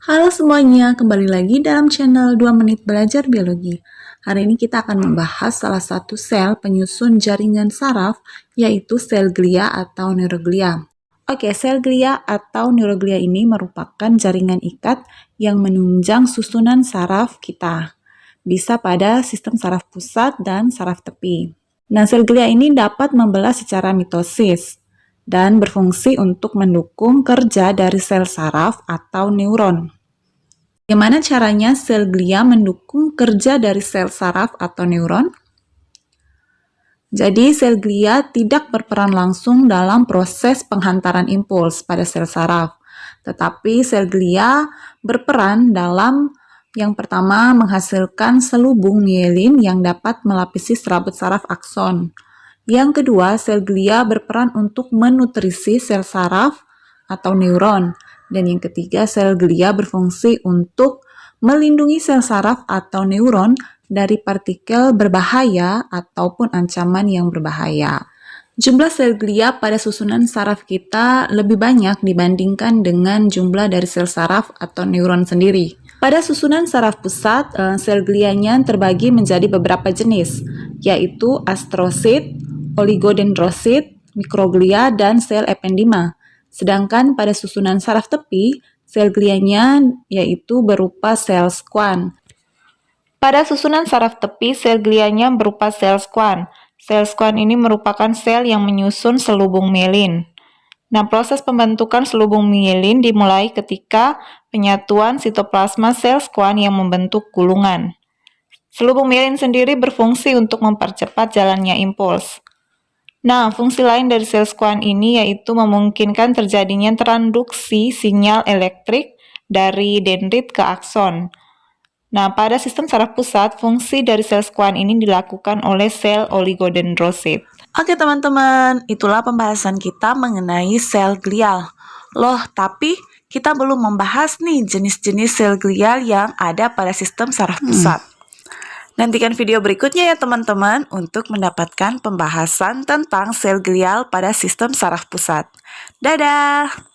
Halo semuanya, kembali lagi dalam channel 2 Menit Belajar Biologi. Hari ini kita akan membahas salah satu sel penyusun jaringan saraf, yaitu sel glia atau neuroglia. Oke, sel glia atau neuroglia ini merupakan jaringan ikat yang menunjang susunan saraf kita. Bisa pada sistem saraf pusat dan saraf tepi. Nah, sel glia ini dapat membelah secara mitosis dan berfungsi untuk mendukung kerja dari sel saraf atau neuron. Bagaimana caranya sel glia mendukung kerja dari sel saraf atau neuron? Jadi, sel glia tidak berperan langsung dalam proses penghantaran impuls pada sel saraf, tetapi sel glia berperan dalam yang pertama menghasilkan selubung mielin yang dapat melapisi serabut saraf akson. Yang kedua, sel glia berperan untuk menutrisi sel saraf atau neuron. Dan yang ketiga, sel glia berfungsi untuk melindungi sel saraf atau neuron dari partikel berbahaya ataupun ancaman yang berbahaya. Jumlah sel glia pada susunan saraf kita lebih banyak dibandingkan dengan jumlah dari sel saraf atau neuron sendiri. Pada susunan saraf pusat, sel glianya terbagi menjadi beberapa jenis, yaitu astrosit, oligodendrosit, mikroglia, dan sel ependima. Sedangkan pada susunan saraf tepi, sel glianya yaitu berupa sel Schwann. Pada susunan saraf tepi, sel glianya berupa sel Schwann. Sel Schwann ini merupakan sel yang menyusun selubung mielin. Nah, proses pembentukan selubung mielin dimulai ketika penyatuan sitoplasma sel Schwann yang membentuk gulungan. Selubung mielin sendiri berfungsi untuk mempercepat jalannya impuls. Nah, fungsi lain dari sel Schwann ini yaitu memungkinkan terjadinya transduksi sinyal elektrik dari dendrit ke akson. Nah, pada sistem saraf pusat, fungsi dari sel Schwann ini dilakukan oleh sel oligodendrosit. Oke teman-teman, itulah pembahasan kita mengenai sel glial. Loh, tapi kita belum membahas nih jenis-jenis sel glial yang ada pada sistem saraf pusat. Nantikan video berikutnya ya teman-teman untuk mendapatkan pembahasan tentang sel glial pada sistem saraf pusat. Dadah!